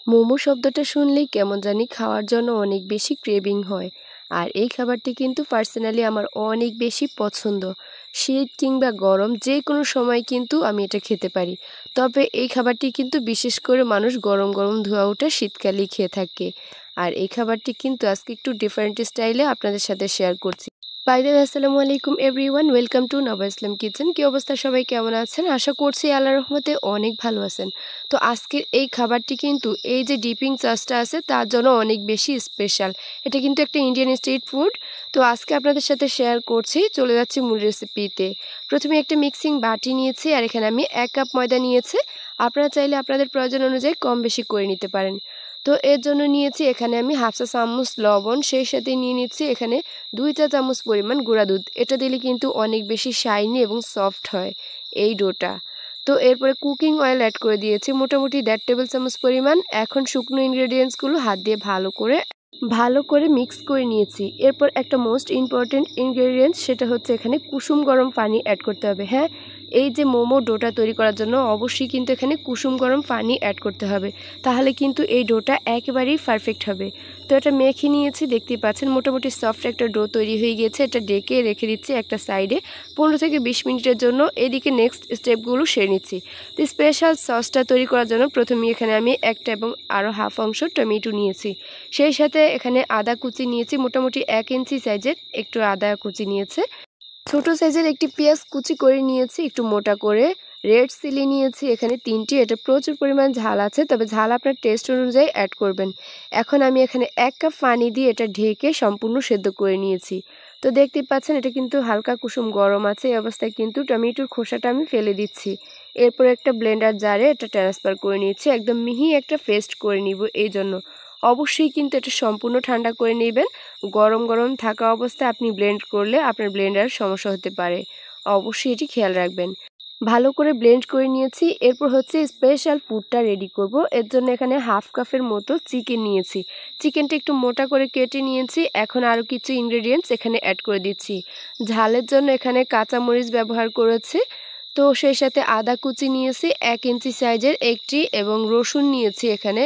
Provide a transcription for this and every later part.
মোমো শব্দটা শুনলেই কেমন জানি খাওয়ার জন্য অনেক বেশি ক্রেভিং হয়। আর এই খাবারটি কিন্তু পার্সোনালি আমার অনেক বেশি পছন্দ। শীত কিংবা গরম যে কোনো সময় কিন্তু আমি এটা খেতে পারি। তবে এই খাবারটি কিন্তু বিশেষ করে মানুষ গরম গরম ধোয়া ওঠা শীতকালেই খেয়ে থাকে। আর এই খাবারটি কিন্তু আজকে একটু ডিফারেন্ট স্টাইলে আপনাদের সাথে শেয়ার করছি। বাই দ্য ওয়ে, আসসালামু আলাইকুম এভরিওয়ান, ওয়েলকাম টু নবা ইসলাম কিচেন। কি অবস্থা, সবাই কেমন আছেন? আশা করছি আল্লাহর রহমতে অনেক ভালো আছেন। তো আজকের এই খাবারটি কিন্তু এই যে ডিপিং সসটা আছে তার জন্য অনেক বেশি স্পেশাল। এটা কিন্তু একটা ইন্ডিয়ান স্ট্রিট ফুড। তো আজকে আপনাদের সাথে শেয়ার করছি, চলে যাচ্ছি মূল রেসিপিতে। প্রথমে একটা মিক্সিং বাটি নিয়েছি আর এখানে আমি 1 কাপ ময়দা নিয়েছি। আপনারা চাইলে আপনাদের প্রয়োজন অনুযায়ী কম বেশি করে নিতে পারেন। তো এর জন্য নিয়েছি এখানে আমি 1/2 চা চামচ লবণ, সেই সাথে নিয়ে নিচ্ছি এখানে 2 চা চামচ পরিমাণ গুঁড়া দুধ। এটা দিলে কিন্তু অনেক বেশি শাইনি এবং সফট হয় এই ডোটা। তো এরপরে কুকিং অয়েল অ্যাড করে দিয়েছি মোটামুটি 1.5 টেবিল চামচ পরিমাণ। এখন শুকনো ইনগ্রেডিয়েন্টসগুলো হাত দিয়ে ভালো করে মিক্স করে নিয়েছি। এরপর একটা মোস্ট ইম্পর্টেন্ট ইনগ্রেডিয়েন্টস, সেটা হচ্ছে এখানে কুসুম গরম পানি অ্যাড করতে হবে। হ্যাঁ, এই যে মোমো ডোটা তৈরি করার জন্য অবশ্যই কিন্তু এখানে কুসুম গরম পানি অ্যাড করতে হবে, তাহলে কিন্তু এই ডোটা একেবারেই পারফেক্ট হবে। তো এটা মেখে নিয়েছি, দেখতেই পাচ্ছেন মোটামুটি সফট একটা ডো তৈরি হয়ে গিয়েছে। এটা ডেকে রেখে দিচ্ছি একটা সাইডে 15 থেকে 20 মিনিটের জন্য। এদিকে নেক্সট স্টেপগুলো সেরে নিচ্ছি। তো স্পেশাল সসটা তৈরি করার জন্য প্রথমে এখানে আমি একটা এবং আরও হাফ অংশ টমেটো নিয়েছি। সেই সাথে এখানে আদা কুচি নিয়েছি, মোটামুটি 1 ইঞ্চি সাইজের একটু আদা কুচি নিয়েছে। ছোট সাইজের একটি পেঁয়াজ কুচি করে নিয়েছি একটু মোটা করে। রেড চিলি নিয়েছি এখানে 3টি। এটা প্রচুর পরিমাণ ঝাল আছে, তবে ঝাল আপনার টেস্ট অনুযায়ী অ্যাড করবেন। এখন আমি এখানে 1 কাপ পানি দিয়ে এটা ঢেকে সম্পূর্ণ সেদ্ধ করে নিয়েছি। তো দেখতেই পাচ্ছেন এটা কিন্তু হালকা কুসুম গরম আছে। এই অবস্থায় কিন্তু টমেটোর খোসাটা আমি ফেলে দিচ্ছি। এরপর একটা ব্লেন্ডার জারে এটা ট্রান্সফার করে নিচ্ছি, একদম মিহি একটা পেস্ট করে নিব। এই জন্য অবশ্যই কিন্তু এটা সম্পূর্ণ ঠান্ডা করে নেবেন। গরম গরম থাকা অবস্থায় আপনি ব্লেন্ড করলে আপনার ব্লেন্ডারের সমস্যা হতে পারে, অবশ্যই এটি খেয়াল রাখবেন। ভালো করে ব্লেন্ড করে নিয়েছি। এরপর হচ্ছে স্পেশাল ফুডটা রেডি করব। এর জন্য এখানে হাফ কাপের মতো চিকেন নিয়েছি। চিকেনটা একটু মোটা করে কেটে নিয়েছি। এখন আরও কিছু ইনগ্রেডিয়েন্টস এখানে অ্যাড করে দিচ্ছি। ঝালের জন্য এখানে কাঁচামরিচ ব্যবহার করেছি। তো সেই সাথে আদা কুচি নিয়েছি 1 ইঞ্চি সাইজের একটি, এবং রসুন নিয়েছি এখানে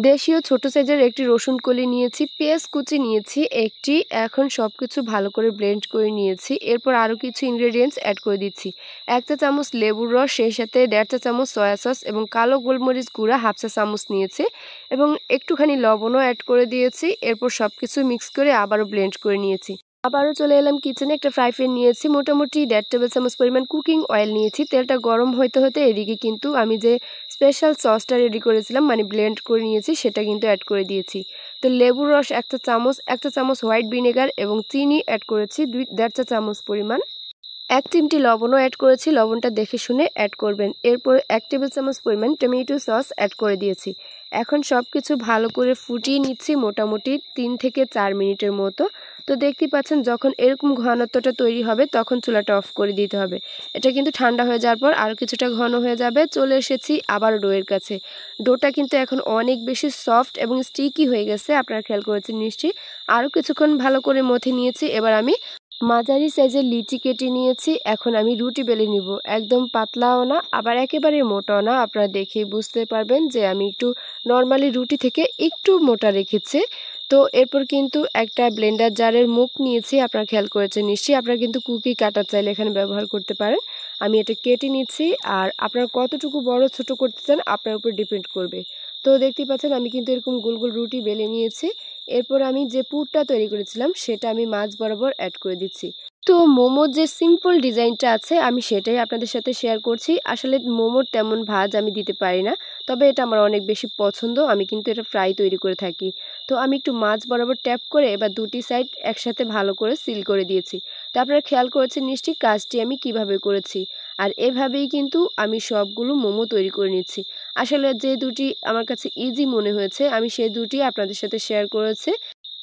দেশীয় ছোট সাইজের একটি রসুন কলি নিয়েছি, পেঁয়াজ কুচি নিয়েছি একটি। এখন সবকিছু ভালো করে ব্লেন্ড করে নিয়েছি। এরপর আরও কিছু ইনগ্রেডিয়েন্টস অ্যাড করে দিচ্ছি। 1 চা চামচ লেবুর রস, সেই সাথে 1.5 চা চামচ সয়া সস এবং কালো গোলমরিচ গুঁড়া 1/2 চা চামচ নিয়েছি, এবং একটুখানি লবণও অ্যাড করে দিয়েছি। এরপর সবকিছু মিক্স করে আবারও ব্লেন্ড করে নিয়েছি। আবারও চলে এলাম কিচেনে। একটা ফ্রাই প্যান নিয়েছি, মোটামুটি 1.5 টেবিল চামচ পরিমাণ কুকিং অয়েল নিয়েছি। তেলটা গরম হতে হতে এদিকে কিন্তু আমি যে স্পেশাল সসটা রেডি করেছিলাম, মানে ব্লেন্ড করে নিয়েছি, সেটা কিন্তু অ্যাড করে দিয়েছি। তো লেবুর রস 1 চা চামচ, 1 চা চামচ হোয়াইট ভিনেগার এবং চিনি অ্যাড করেছি 1.5 চা চামচ পরিমাণ। 1 চিমটি লবণও অ্যাড করেছি, লবণটা দেখে শুনে অ্যাড করবেন। এরপর 1 টেবিল চামচ পরিমাণ টমেটো সস অ্যাড করে দিয়েছি। এখন সব কিছু ভালো করে ফুটিয়ে নিচ্ছি মোটামুটি 3 থেকে 4 মিনিটের মতো। তো দেখতেই পাচ্ছেন যখন এরকম ঘনত্বটা তৈরি হবে তখন চুলাটা অফ করে দিতে হবে। এটা কিন্তু ঠান্ডা হয়ে যাওয়ার পর আরও কিছুটা ঘন হয়ে যাবে। চলে এসেছি আবার ডোয়ের কাছে। ডোটা কিন্তু এখন অনেক বেশি সফট এবং স্টিকি হয়ে গেছে, আপনারা খেয়াল করেছেন নিশ্চয়ই। আরও কিছুক্ষণ ভালো করে মথে নিয়েছি। এবার আমি মাঝারি সাইজের লিচি কেটে নিয়েছি। এখন আমি রুটি বেলে নিব, একদম পাতলাও না আবার একেবারে মোটাও না। আপনারা দেখেই বুঝতে পারবেন যে আমি একটু নর্মালি রুটি থেকে একটু মোটা রেখেছি। তো এরপর কিন্তু একটা ব্লেন্ডার জারের মুখ নিয়েছি, আপনারা খেয়াল করেছেন নিশ্চয়ই। আপনারা কিন্তু কুকি কাটার চাইলে এখানে ব্যবহার করতে পারেন। আমি এটা কেটে নিচ্ছি, আর আপনারা কতটুকু বড় ছোট করতে চান আপনার উপর ডিপেন্ড করবে। তো দেখতেই পাচ্ছেন আমি কিন্তু এরকম গোল গোল রুটি বেলে নিয়েছি। এরপর আমি যে পুরটা তৈরি করেছিলাম সেটা আমি মাঝ বরাবর অ্যাড করে দিচ্ছি। তো মোমোর যে সিম্পল ডিজাইনটা আছে আমি সেটাই আপনাদের সাথে শেয়ার করছি। আসলে মোমোর তেমন ভাজ আমি দিতে পারি না, তবে এটা আমার অনেক বেশি পছন্দ। আমি কিন্তু এটা ফ্রাই তৈরি করে থাকি। তো আমি একটু মাঝ বরাবর ট্যাপ করে এবার দুটি সাইড একসাথে ভালো করে সিল করে দিয়েছি। তো আপনারা খেয়াল করেছেন নিশ্চয়ই কাজটি আমি কিভাবে করেছি। আর এভাবেই কিন্তু আমি সবগুলো মোমো তৈরি করে নিচ্ছি। আসলে যে দুটি আমার কাছে ইজি মনে হয়েছে আমি সেই দুটি আপনাদের সাথে শেয়ার করেছি।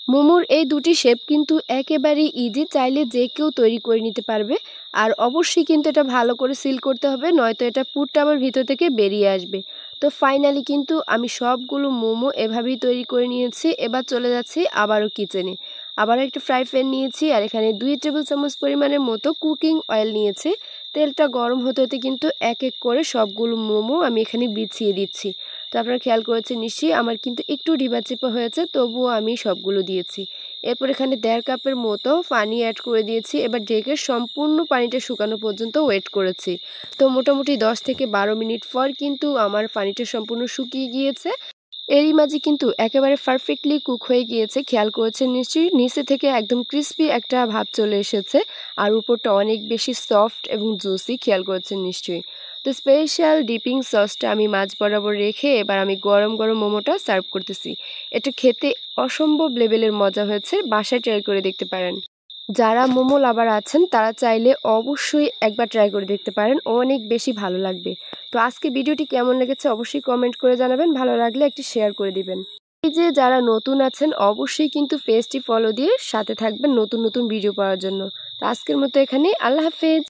মোমোর এই দুটি শেপ কিন্তু একেবারেই ইজি, চাইলে যে কেউ তৈরি করে নিতে পারবে। আর অবশ্যই কিন্তু এটা ভালো করে সিল করতে হবে, নয়তো এটা পুরটা আবার ভিতর থেকে বেরিয়ে আসবে। তো ফাইনালি কিন্তু আমি সবগুলো মোমো এভাবেই তৈরি করে নিয়েছি। এবার চলে যাচ্ছি আবারও কিচেনে। আবারও একটা ফ্রাই প্যান নিয়েছি আর এখানে 2 টেবিল চামচ পরিমাণের মতো কুকিং অয়েল নিয়েছি। তেলটা গরম হতে হতে কিন্তু এক এক করে সবগুলো মোমো আমি এখানে বিছিয়ে দিচ্ছি। তো আপনারা খেয়াল করেছেন নিশ্চয়ই আমার কিন্তু একটু ডিবা চেপা হয়েছে, তবুও আমি সবগুলো দিয়েছি। এরপর এখানে 1.5 কাপের মতো পানি অ্যাড করে দিয়েছি। এবার ঢেকে সম্পূর্ণ পানিটা শুকানো পর্যন্ত ওয়েট করেছি। তো মোটামুটি 10 থেকে 12 মিনিট পর কিন্তু আমার পানিটা সম্পূর্ণ শুকিয়ে গিয়েছে। এরই মাঝে কিন্তু একেবারে পারফেক্টলি কুক হয়ে গিয়েছে। খেয়াল করেছেন নিশ্চয়ই নিচে থেকে একদম ক্রিস্পি একটা ভাব চলে এসেছে, আর উপরটা অনেক বেশি সফট এবং জুসি। খেয়াল করেছেন নিশ্চয়ই। তো স্পেশাল ডিপিং সসটা আমি মাছ বরাবর রেখে এবার আমি গরম গরম মোমোটা সার্ভ করতেছি। এটা খেতে অসম্ভব লেভেলের মজা হয়েছে, বাসায় ট্রাই করে দেখতে পারেন। যারা মোমো লাভার আছেন তারা চাইলে অবশ্যই একবার ট্রাই করে দেখতে পারেন, অনেক বেশি ভালো লাগবে। তো আজকে ভিডিওটি কেমন লেগেছে অবশ্যই কমেন্ট করে জানাবেন, ভালো লাগলে একটি শেয়ার করে দিবেন। এই যে যারা নতুন আছেন অবশ্যই কিন্তু পেজটি ফলো দিয়ে সাথে থাকবেন নতুন নতুন ভিডিও পাওয়ার জন্য। তো আজকের মতো এখানেই, আল্লাহ হাফেজ।